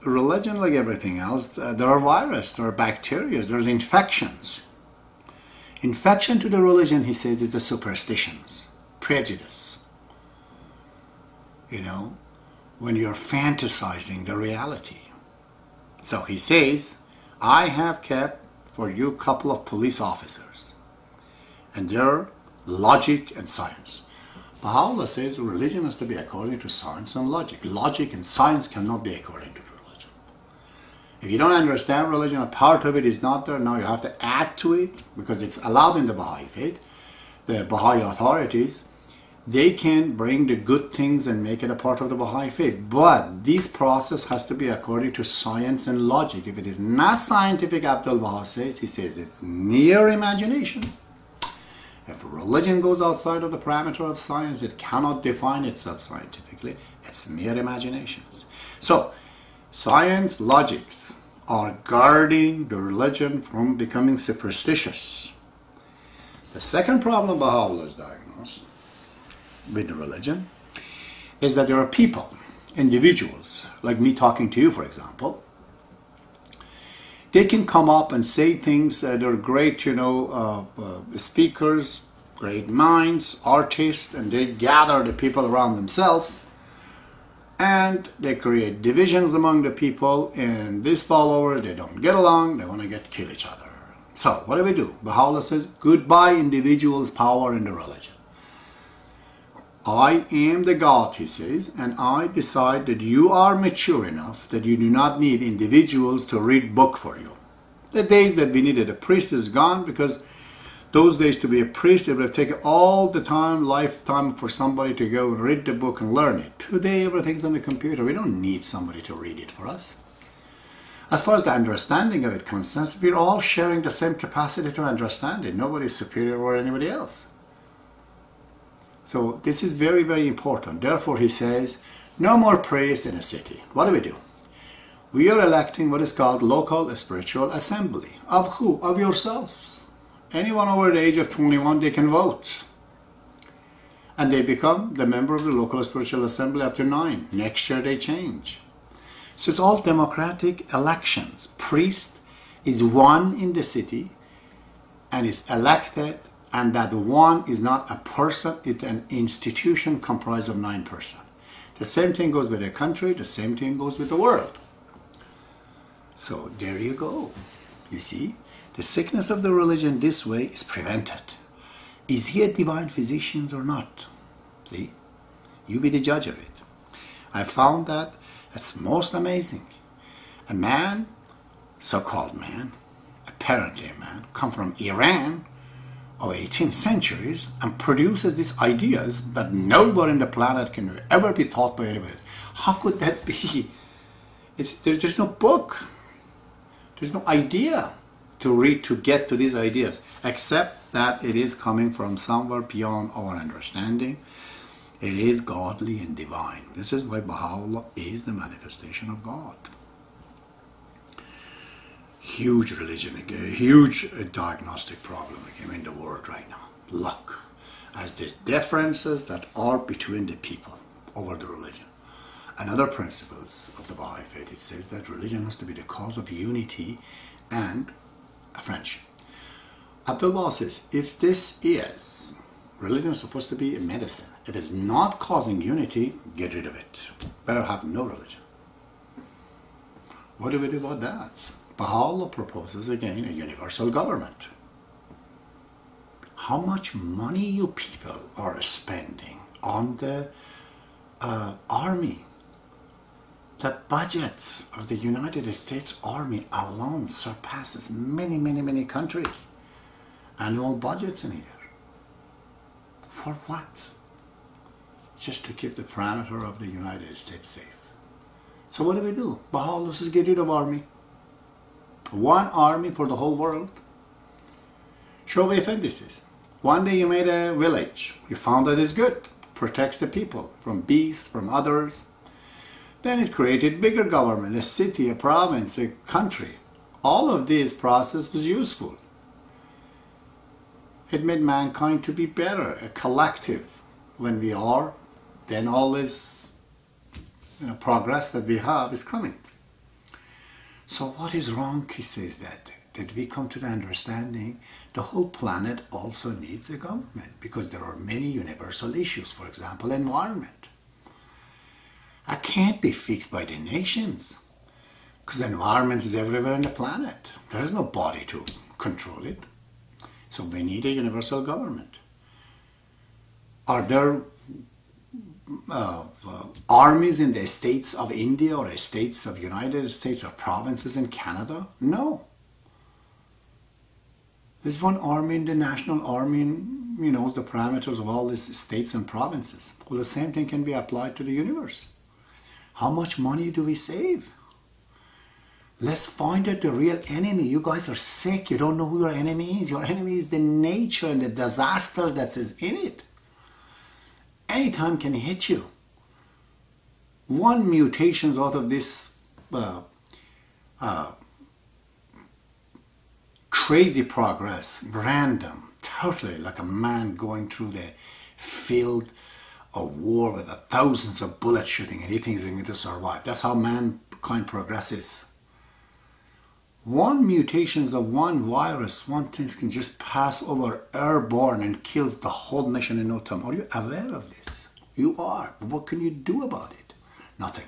Religion, like everything else, there are viruses, there are bacteria, there's infections. Infection to the religion, he says, is the superstitions, prejudice. You know, when you're fantasizing the reality. So he says, I have kept for you a couple of police officers, and their logic and science. Baha'u'llah says religion has to be according to science and logic. Logic and science cannot be according to religion. If you don't understand religion, a part of it is not there, now you have to add to it, because it's allowed in the Baha'i faith. The Baha'i authorities, they can bring the good things and make it a part of the Baha'i faith. But this process has to be according to science and logic. If it is not scientific, Abdul Baha says, he says it's mere imagination. If religion goes outside of the parameter of science, it cannot define itself scientifically. It's mere imaginations. So, science, logics are guarding the religion from becoming superstitious. The second problem Baha'u'llah has diagnosed with the religion is that there are people, individuals, like me talking to you, for example. They can come up and say things, they're great, speakers, great minds, artists, and they gather the people around themselves, and they create divisions among the people, and these followers, they don't get along, they want to kill each other. So, what do? Baha'u'llah says, goodbye individuals' power in the religion. I am the God, he says, and I decide that you are mature enough that you do not need individuals to read book for you. The days that we needed a priest is gone, because those days to be a priest, it would have taken all the time, lifetime for somebody to go and read the book and learn it. Today everything's on the computer. We don't need somebody to read it for us. As far as the understanding of it concerns, we're all sharing the same capacity to understand it. Nobody is superior or anybody else. So this is very, very important. Therefore, he says, no more priest in a city. What do? We are electing what is called local spiritual assembly. Of who? Of yourselves. Anyone over the age of 21, they can vote. And they become the member of the local spiritual assembly up to 9. Next year they change. So it's all democratic elections. Priest is one in the city and is elected. And that one is not a person, it's an institution comprised of 9%. The same thing goes with a country, the same thing goes with the world. So there you go. You see, the sickness of the religion this way is prevented. Is he a divine physician or not? See, you be the judge of it. I found that it's most amazing. A man, so-called man, apparently a man, come from Iran, of 18th centuries, and produces these ideas that nowhere in the planet can ever be taught by anybody else. How could that be? There's just no book. There's no idea to read to get to these ideas, except that it is coming from somewhere beyond our understanding. It is godly and divine. This is why Baha'u'llah is the manifestation of God. Huge religion again, huge diagnostic problem again in the world right now. Look, as there's differences that are between the people over the religion. Another principles of the Baha'i faith, it says that religion has to be the cause of unity and a friendship. Abdul Baha says, if this is, religion is supposed to be a medicine. If it's not causing unity, get rid of it. Better have no religion. What do we do about that? Baha'u'llah proposes again a universal government. How much money you people are spending on the army? The budget of the United States Army alone surpasses many, many, many countries. Annual budgets in here. For what? Just to keep the parameter of the United States safe. So what do? Baha'u'llah says get rid of army. One army for the whole world. Show me this is. One day you made a village. You found that it's good. Protects the people from beasts, from others. Then it created bigger government, a city, a province, a country. All of this process was useful. It made mankind to be better, a collective. When we are, then all this progress that we have is coming. So what is wrong, he says, that we come to the understanding the whole planet also needs a government, because there are many universal issues, for example, environment. That can't be fixed by the nations, because the environment is everywhere on the planet. There is no body to control it. So we need a universal government. Are there armies in the states of India or states of United States or provinces in Canada? No. There's one army in the national army, knows the parameters of all these states and provinces. Well, the same thing can be applied to the universe. How much money do we save? Let's find out the real enemy. You guys are sick. You don't know who your enemy is. Your enemy is the nature and the disaster that is in it. Anytime can hit you. One mutation out of this crazy progress, random, totally like a man going through the field of war with thousands of bullets shooting, and he thinks he's going to survive. That's how mankind progresses. One mutations of one virus, one thing can just pass over airborne and kills the whole nation in no time. Are you aware of this? You are. What can you do about it? Nothing.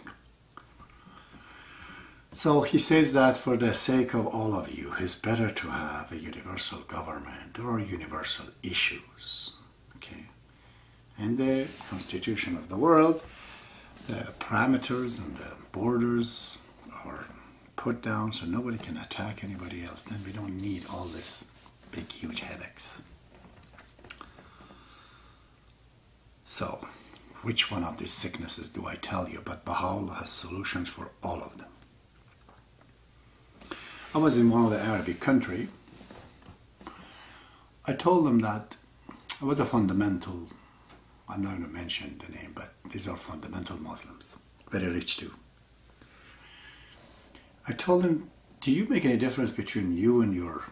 So he says that for the sake of all of you, it's better to have a universal government. There are universal issues. Okay. And the constitution of the world, the parameters and the borders are put down so nobody can attack anybody else. Then we don't need all this big, huge headaches. So, which one of these sicknesses do I tell you? But Baha'u'llah has solutions for all of them. I was in one of the Arabic country. I told them that I was a fundamental, I'm not going to mention the name, but these are fundamental Muslims, very rich too. I told them, do you make any difference between you and your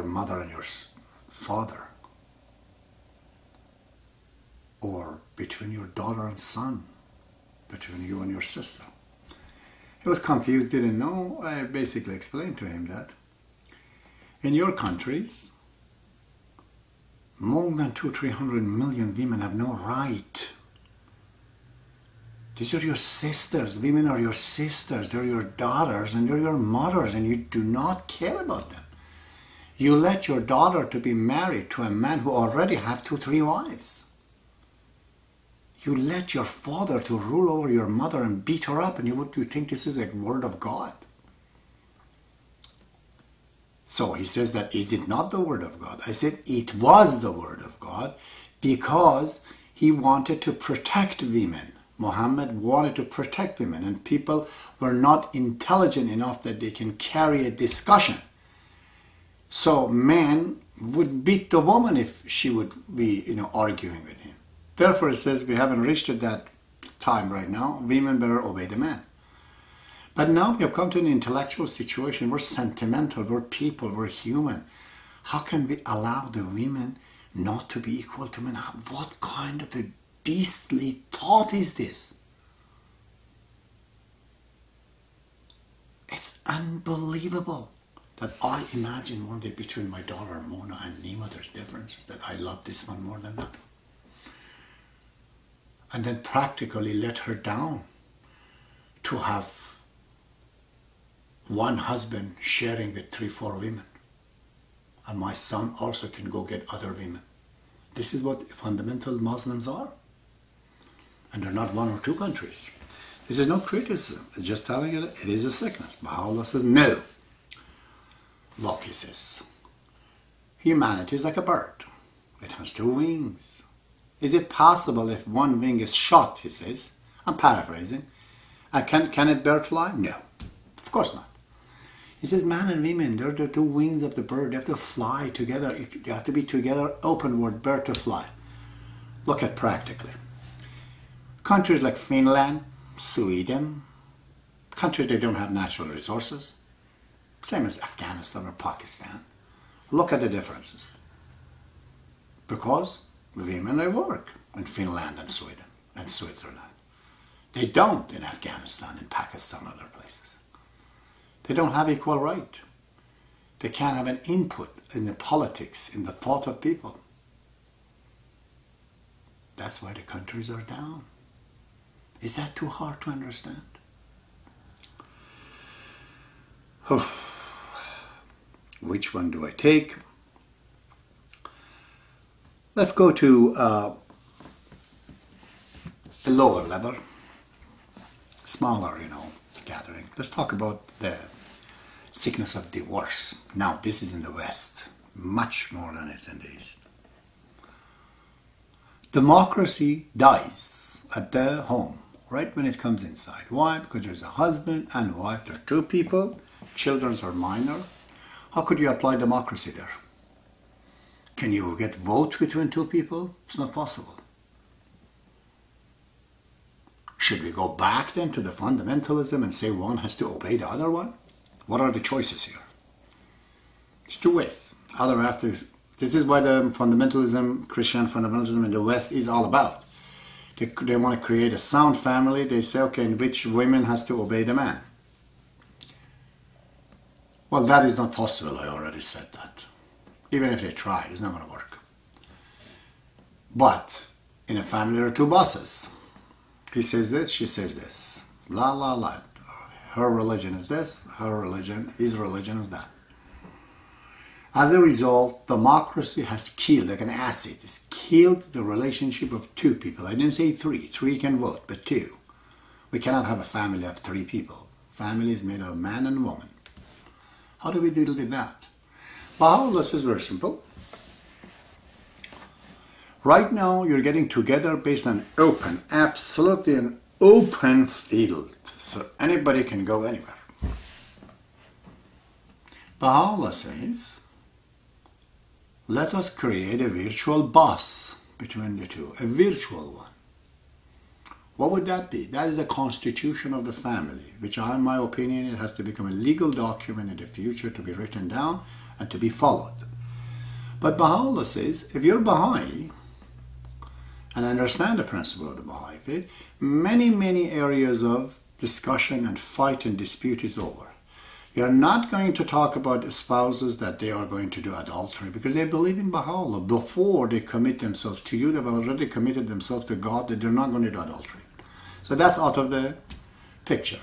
mother and your father? Or between your daughter and son? Between you and your sister? He was confused, didn't know. I basically explained to him that in your countries, more than 200-300 million women have no right. These are your sisters. Women are your sisters. They're your daughters and they're your mothers, and you do not care about them. You let your daughter to be married to a man who already have 2-3 wives. You let your father to rule over your mother and beat her up, and you think this is a word of God? So he says that, is it not the word of God? I said it was the word of God, because he wanted to protect women. Muhammad wanted to protect women, and people were not intelligent enough that they can carry a discussion. So man would beat the woman if she would be, arguing with him. Therefore, it says we haven't reached at that time right now. Women better obey the man. But now we have come to an intellectual situation. We're sentimental. We're people. We're human. How can we allow the women not to be equal to men? What kind of a beastly thought is this? It's unbelievable that I imagine one day between my daughter Mona and Nima there's differences, that I love this one more than that. And then practically let her down to have one husband sharing with 3-4 women. And my son also can go get other women. This is what fundamental Muslims are. And they're not 1 or 2 countries. This is no criticism. It's just telling you that it is a sickness. Baha'u'llah says no. Look, he says, humanity is like a bird. It has 2 wings. Is it possible if one wing is shot, he says, I'm paraphrasing, and can it bird fly? No, of course not. He says man and women, they're the 2 wings of the bird. They have to fly together. If they have to be together, openward, bird to fly. Look at practically. Countries like Finland, Sweden, countries that don't have natural resources, same as Afghanistan or Pakistan. Look at the differences. Because women they work in Finland and Sweden and Switzerland. They don't in Afghanistan, in Pakistan, and other places. They don't have equal right. They can't have an input in the politics, in the thought of people. That's why the countries are down. Is that too hard to understand? Which one do I take? Let's go to the lower level, smaller, gathering. Let's talk about the sickness of divorce. Now, this is in the West, much more than it's in the East. Democracy dies at the home, right when it comes inside. Why? Because there's a husband and wife, there are two people, children are minor. How could you apply democracy there? Can you get vote between two people? It's not possible. Should we go back then to the fundamentalism and say one has to obey the other one? What are the choices here? There's two ways. Either after, this is what fundamentalism, Christian fundamentalism in the West is all about. They want to create a sound family. They say, okay, in which woman has to obey the man? Well, that is not possible. I already said that. Even if they try, it's not going to work. But in a family, there are two bosses. He says this, she says this. La, la, la. Her religion is this, his religion is that. As a result, democracy has killed, like an acid, it's killed the relationship of two people. I didn't say three. Three can vote, but two. We cannot have a family of three people. Family is made of a man and a woman. How do we deal with that? Baha'u'llah says very simple. Right now, you're getting together based on open, absolutely an open field. So anybody can go anywhere. Baha'u'llah says, let us create a virtual boss between the two, a virtual one. What would that be? That is the constitution of the family, which in my opinion, it has to become a legal document in the future to be written down and to be followed. But Baha'u'llah says, if you're Baha'i, and understand the principle of the Baha'i faith, many areas of discussion and fight and dispute is over. You're not going to talk about spouses that they are going to do adultery because they believe in Baha'u'llah. Before they commit themselves to you, they've already committed themselves to God that they're not going to do adultery. So that's out of the picture.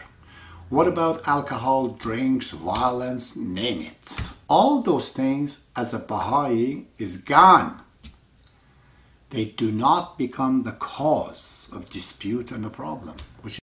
What about alcohol, drinks, violence, name it? All those things as a Baha'i is gone. They do not become the cause of dispute and the problem, which